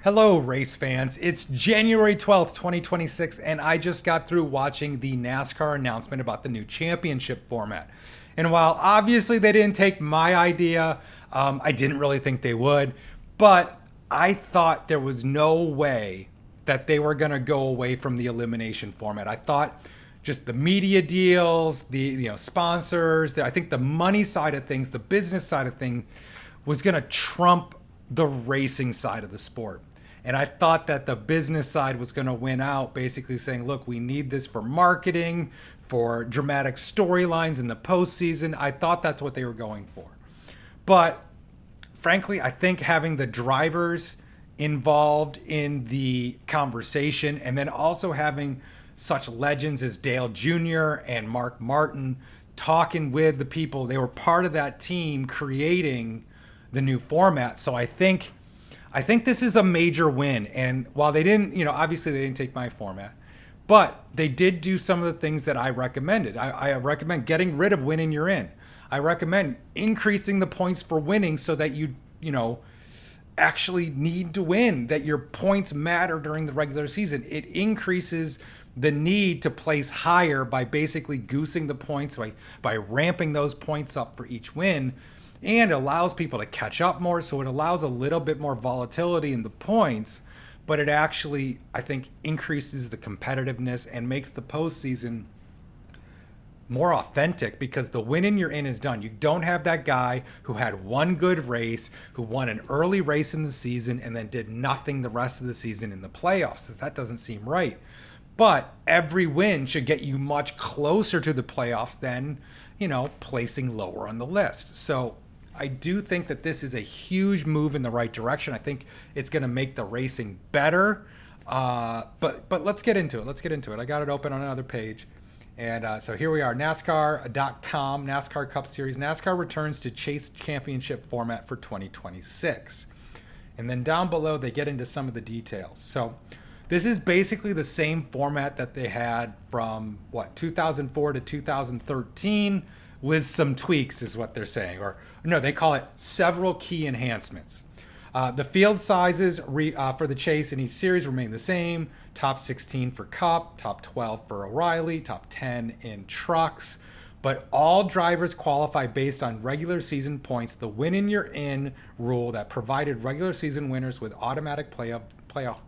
Hello, race fans. It's January 12th, 2026, and I just got through watching the NASCAR announcement about the new championship format. And while obviously they didn't take my idea, I didn't really think they would, but I thought there was no way that they were going to go away from the elimination format. I thought just the media deals, the sponsors, I think the money side of things, the business side of things was going to trump the racing side of the sport. And I thought that the business side was going to win out, basically saying, look, we need this for marketing, for dramatic storylines in the postseason. I thought that's what they were going for. But frankly, I think having the drivers involved in the conversation and then also having such legends as Dale Jr. and Mark Martin talking with the people, they were part of that team creating the new format. So I think this is a major win. And while they didn't, obviously they didn't take my format, but they did do some of the things that I recommended. I recommend getting rid of winning you're in. I recommend increasing the points for winning so that you actually need to win, that your points matter during the regular season. It increases the need to place higher by basically goosing the points, by ramping those points up for each win, and allows people to catch up more. So it allows a little bit more volatility in the points, but it actually, I think, increases the competitiveness and makes the postseason more authentic because the winning you're in is done. You don't have that guy who had one good race, who won an early race in the season and then did nothing the rest of the season in the playoffs. That doesn't seem right. But every win should get you much closer to the playoffs than, placing lower on the list. So I do think that this is a huge move in the right direction. I think it's going to make the racing better. But let's get into it. I got it open on another page. And so here we are, NASCAR.com, NASCAR Cup Series. NASCAR returns to Chase Championship format for 2026. And then down below, they get into some of the details. So this is basically the same format that they had from, 2004 to 2013 with some tweaks is what they're saying. Or no, they call it several key enhancements. The field sizes for the Chase in each series remain the same. Top 16 for Cup, top 12 for O'Reilly, top 10 in trucks. But all drivers qualify based on regular season points. The win in you're in rule that provided regular season winners with automatic playoff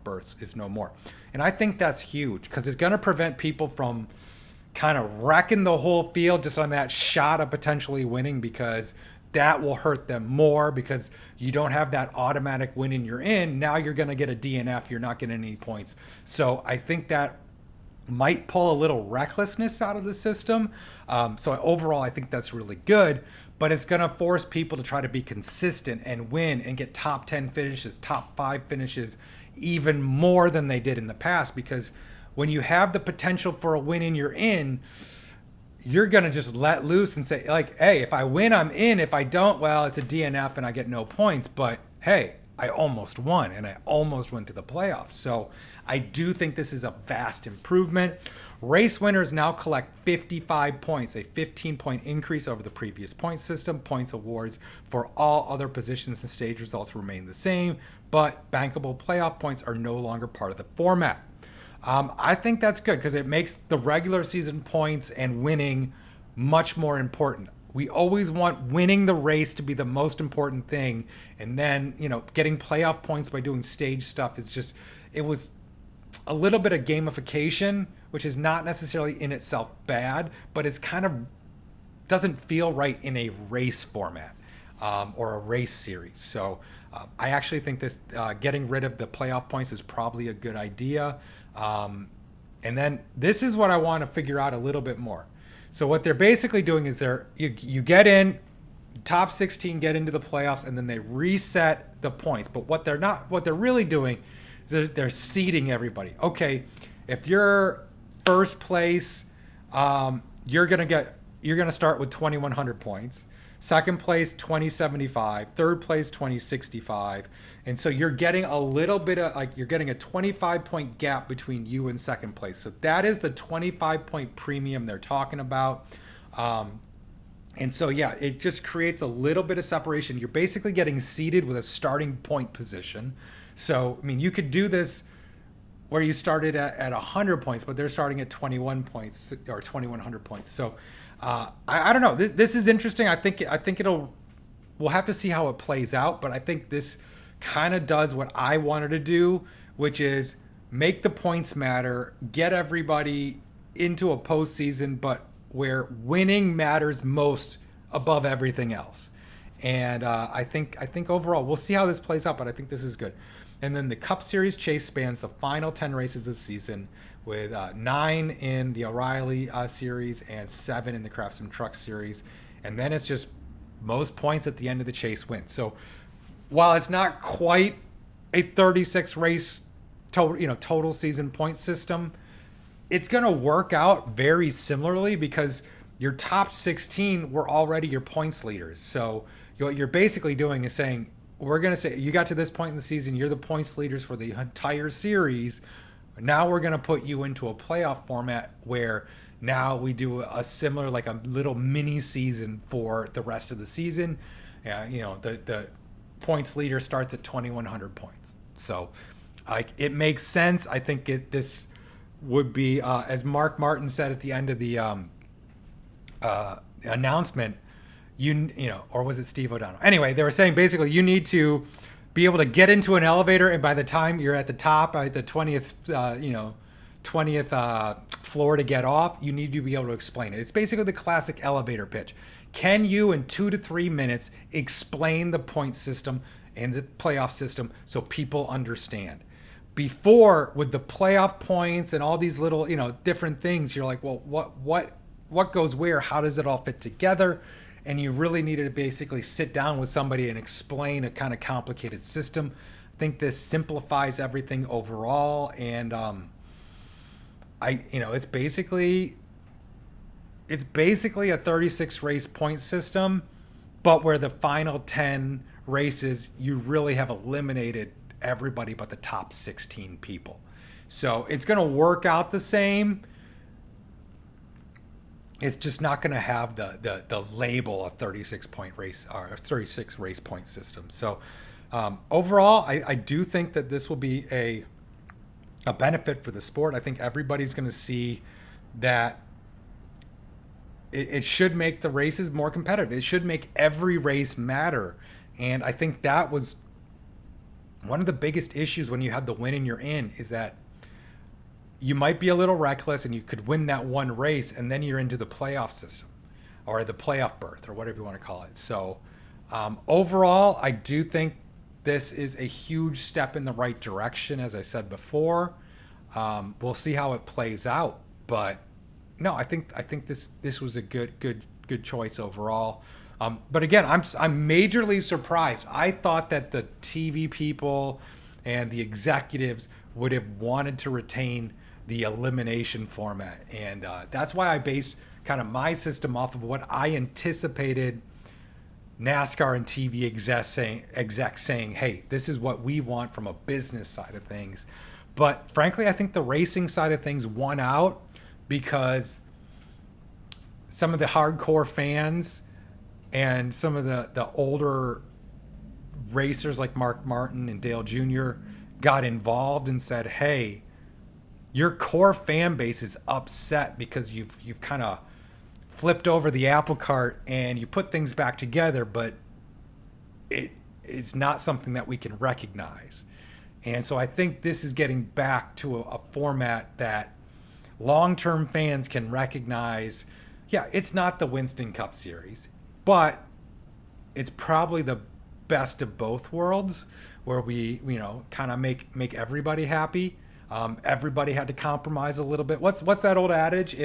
berths is no more. And I think that's huge because it's going to prevent people from kind of wrecking the whole field just on that shot of potentially winning, because that will hurt them more because you don't have that automatic win in you're in. Now you're going to get a DNF. You're not getting any points. So I think that might pull a little recklessness out of the system. So overall, I think that's really good, but it's going to force people to try to be consistent and win and get top 10 finishes, top 5 finishes, even more than they did in the past. Because when you have the potential for a win in you're in, you're going to just let loose and say, like, hey, if I win, I'm in. If I don't, well, it's a DNF and I get no points. But hey, I almost won and I almost went to the playoffs. So I do think this is a vast improvement. Race winners now collect 55 points, a 15-point increase over the previous point system. Points awards for all other positions and stage results remain the same, but bankable playoff points are no longer part of the format. I think that's good because it makes the regular season points and winning much more important. We always want winning the race to be the most important thing. And then, getting playoff points by doing stage stuff it was a little bit of gamification, which is not necessarily in itself bad, but it's kind of doesn't feel right in a race format or a race series. So I actually think this getting rid of the playoff points is probably a good idea. And then this is what I want to figure out a little bit more. So what they're basically doing is you get in, top 16 get into the playoffs, and then they reset the points. But what they're really doing is they're seeding everybody. Okay, if you're first place, you're gonna start with 2,100 points. Second place, 2075. Third place, 2065. And so you're getting a little bit of you're getting a 25-point gap between you and second place. So that is the 25-point premium they're talking about. And so, yeah, it just creates a little bit of separation. You're basically getting seeded with a starting point position. So, I mean, you could do this where you started at 100 points, but they're starting at 21 points or 2,100 points. So, I don't know. This is interesting. I think it'll. We'll have to see how it plays out, but I think this kind of does what I wanted to do, which is make the points matter, get everybody into a postseason, but where winning matters most above everything else. And I think overall we'll see how this plays out, but I think this is good. And then the Cup Series chase spans the final 10 races this season, with 9 in the O'Reilly series and 7 in the Craftsman Truck series. And then it's just most points at the end of the chase wins. So while it's not quite a 36 race total season point system, it's going to work out very similarly because your top 16 were already your points leaders. So what you're basically doing is saying, we're going to say you got to this point in the season, you're the points leaders for the entire series. Now we're going to put you into a playoff format where now we do a similar, like a little mini season for the rest of the season. The points leader starts at 2,100 points. So it makes sense. I think this would be, as Mark Martin said at the end of the announcement, or was it Steve O'Donnell? Anyway, they were saying basically you need to be able to get into an elevator, and by the time you're at the top, at the 20th, 20th floor to get off, you need to be able to explain it. It's basically the classic elevator pitch. Can you, in 2 to 3 minutes, explain the point system and the playoff system so people understand? Before, with the playoff points and all these little, different things, you're like, well, what goes where? How does it all fit together? And you really needed to basically sit down with somebody and explain a kind of complicated system. I think this simplifies everything overall, and it's basically a 36 race point system, but where the final 10 races you really have eliminated everybody but the top 16 people. So it's going to work out the same. It's just not going to have the label of 36 point race or 36 race point system. So overall, I do think that this will be a benefit for the sport. I think everybody's going to see that it should make the races more competitive. It should make every race matter. And I think that was one of the biggest issues when you had the win and you're in, is that you might be a little reckless and you could win that one race and then you're into the playoff system or the playoff berth or whatever you want to call it. So overall, I do think this is a huge step in the right direction. As I said before, we'll see how it plays out, but no, I think this was a good choice overall. But again, I'm majorly surprised. I thought that the TV people and the executives would have wanted to retain the elimination format, and that's why I based kind of my system off of what I anticipated NASCAR and TV execs saying, hey, this is what we want from a business side of things. But frankly, I think the racing side of things won out because some of the hardcore fans and some of the older racers like Mark Martin and Dale Jr. got involved and said, hey, your core fan base is upset because you've kind of flipped over the apple cart and you put things back together, but it's not something that we can recognize. And so I think this is getting back to a format that long-term fans can recognize. Yeah, it's not the Winston Cup Series, but it's probably the best of both worlds, where we kind of make everybody happy. Everybody had to compromise a little bit. What's that old adage?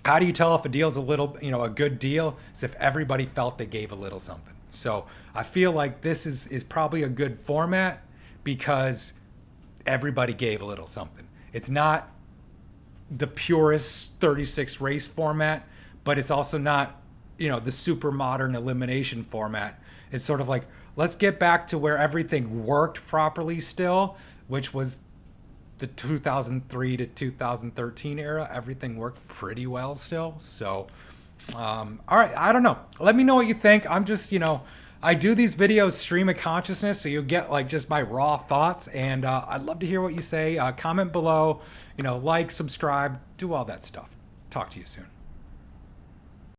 How do you tell if a deal's a little, a good deal? It's if everybody felt they gave a little something. So I feel like this is probably a good format because everybody gave a little something. It's not the purest 36 race format, but it's also not, the super modern elimination format. It's sort of like, let's get back to where everything worked properly still, which was the 2003 to 2013 era. Everything worked pretty well still. So, all right, I don't know. Let me know what you think. I'm just, I do these videos stream of consciousness, so you'll get like just my raw thoughts, and I'd love to hear what you say. Comment below, like, subscribe, do all that stuff. Talk to you soon.